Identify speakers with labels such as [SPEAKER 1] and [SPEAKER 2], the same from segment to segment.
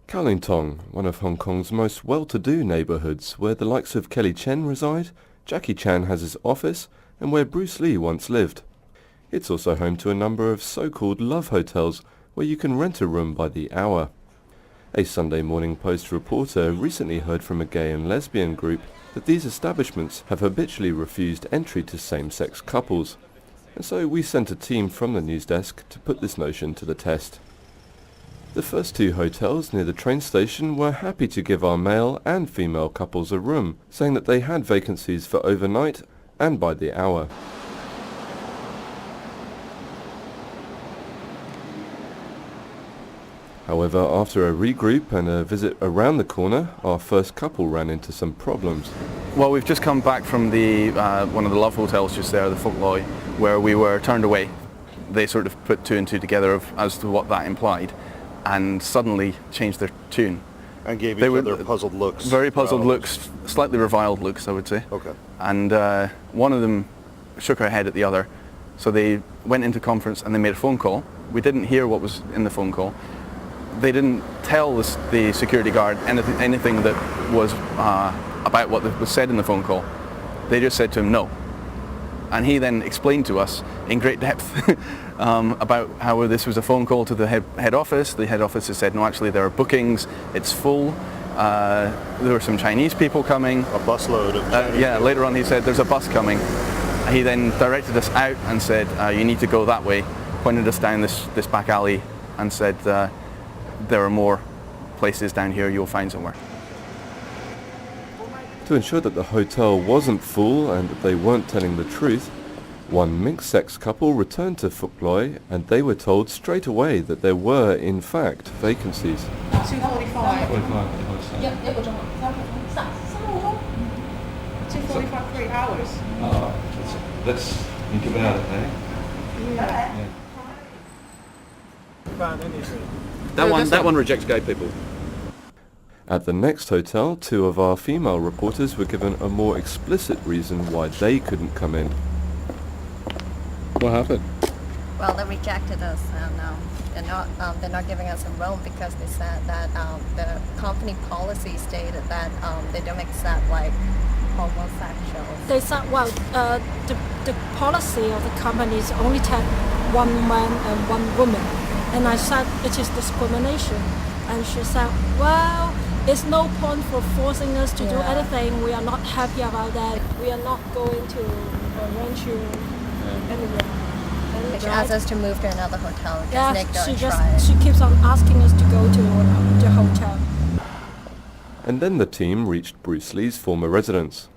[SPEAKER 1] Kowloon Tong, one of Hong Kong's most well-to-do neighbourhoods, where the likes of Kelly Chen reside, Jackie Chan has his office, and where Bruce Lee once lived. It's also home to a number of so-called love hotels, where you can rent a room by the hour. A Sunday Morning Post reporter recently heard from a gay and lesbian group that these establishments have habitually refused entry to same-sex couples, and so we sent a team from the news desk to put this notion to the test. The first two hotels near the train station were happy to give our male and female couples a room, saying that they had vacancies for overnight and by the hour. However, after a regroup and a visit around the corner, our first couple ran into some problems.
[SPEAKER 2] Well, we've just come back from the one of the love hotels just there, the Folklore, where we were turned away. They sort of put two and two together as to what that implied, and suddenly changed their tune.
[SPEAKER 3] And gave each other puzzled looks.
[SPEAKER 2] Very puzzled looks, slightly reviled looks, I would say.
[SPEAKER 3] Okay.
[SPEAKER 2] And one of them shook her head at the other, so they went into conference and they made a phone call. We didn't hear what was in the phone call. They didn't tell the security guard anything that was about what was said in the phone call. They just said to him no. And he then explained to us in great depth about how this was a phone call to the head office. The head office has said, no, actually there are bookings, it's full. There were some Chinese people coming.
[SPEAKER 3] A busload of Chinese
[SPEAKER 2] yeah,
[SPEAKER 3] people.
[SPEAKER 2] later on he said there's a bus coming. He then directed us out and said, you need to go that way. Pointed us down this back alley and said, there are more places down here you'll find somewhere.
[SPEAKER 1] To ensure that the hotel wasn't full and that they weren't telling the truth, one mixed-sex couple returned to Phuk Loi and they were told straight away that there were, in fact, vacancies.
[SPEAKER 4] 2:45. 2:45, 3 hours.
[SPEAKER 1] Let's think about it, eh?
[SPEAKER 4] Yeah.
[SPEAKER 2] That one rejects gay people.
[SPEAKER 1] At the next hotel, two of our female reporters were given a more explicit reason why they couldn't come in.
[SPEAKER 2] What happened?
[SPEAKER 5] Well, they rejected us, and they're not giving us a room because they said that the company policy stated that they don't accept like homosexuals.
[SPEAKER 6] They said, well, the policy of the company is only take one man and one woman, and I said it is discrimination, and she said, well, it's no point for forcing us to do anything. We are not happy about that. We are not going to arrange you anywhere.
[SPEAKER 5] She asked us to move to another hotel because Nick don't try.
[SPEAKER 6] She keeps on asking us to go to the hotel.
[SPEAKER 1] And then the team reached Bruce Lee's former residence.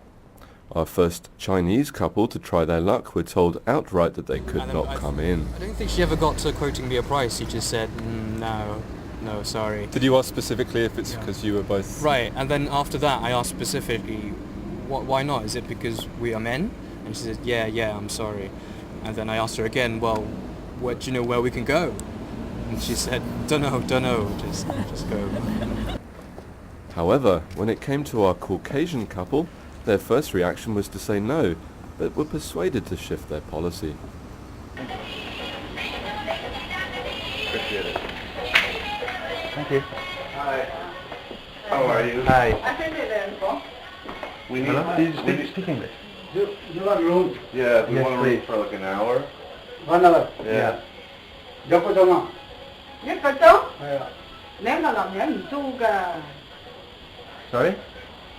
[SPEAKER 1] Our first Chinese couple to try their luck were told outright that they could not come in.
[SPEAKER 7] I don't think she ever got to quoting me a price. She just said, no, sorry.
[SPEAKER 1] Did you ask specifically if it's because you were both...
[SPEAKER 7] Right, and then after that I asked specifically, why not? Is it because we are men? And she said, yeah, I'm sorry. And then I asked her again, well, do you know where we can go? And she said, don't know, just go.
[SPEAKER 1] However, when it came to our Caucasian couple, their first reaction was to say no, but were persuaded to shift their policy.
[SPEAKER 3] Appreciate it.
[SPEAKER 2] Thank you.
[SPEAKER 3] Hi. How are you?
[SPEAKER 2] Hi.
[SPEAKER 3] We need...
[SPEAKER 2] Hello? Do you speak English?
[SPEAKER 3] You want room? Yeah, we
[SPEAKER 2] Yes,
[SPEAKER 3] want a room
[SPEAKER 2] please.
[SPEAKER 3] for like an hour.
[SPEAKER 8] 1 hour.
[SPEAKER 3] Yeah.
[SPEAKER 8] 1個鐘啊？
[SPEAKER 4] 1個鐘？
[SPEAKER 8] 係啊。
[SPEAKER 4] 兩個男人唔租㗎。
[SPEAKER 2] Sorry?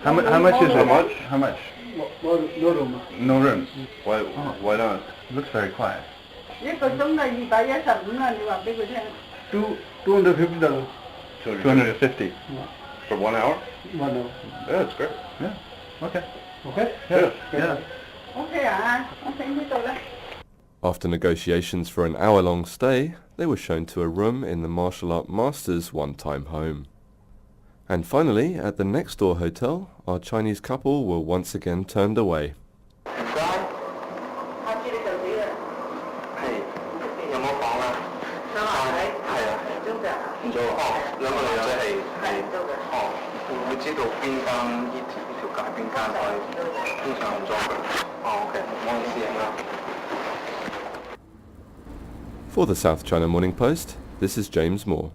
[SPEAKER 2] How much is it?
[SPEAKER 3] How much?
[SPEAKER 2] How much?
[SPEAKER 8] No room 啊。
[SPEAKER 2] No rooms.
[SPEAKER 3] Why not?
[SPEAKER 2] It looks very quiet.
[SPEAKER 4] 1個鐘啊215啊！你話俾佢聽。
[SPEAKER 8] $250.
[SPEAKER 2] 250.
[SPEAKER 3] For 1 hour?
[SPEAKER 8] 1 hour.
[SPEAKER 3] Yeah, that's great.
[SPEAKER 2] Yeah. Okay.
[SPEAKER 8] Okay?
[SPEAKER 2] Yeah.
[SPEAKER 4] OK 啊，我請呢度啦。
[SPEAKER 1] After negotiations for an hour-long stay, they were shown to a room in the martial art master's one-time home. And finally, at the next-door hotel, our Chinese couple were once again turned away.
[SPEAKER 4] 下次你就死啦。
[SPEAKER 9] 有冇房啊？
[SPEAKER 4] 上來睇。
[SPEAKER 9] 係啊，
[SPEAKER 4] 唔租㗎。
[SPEAKER 9] 唔做兩個女仔係
[SPEAKER 4] 唔租㗎。
[SPEAKER 9] 會唔會知道邊間呢條街邊間通常唔租㗎？OK，唔好意思啊。
[SPEAKER 1] For the South China Morning Post, this is James Moore.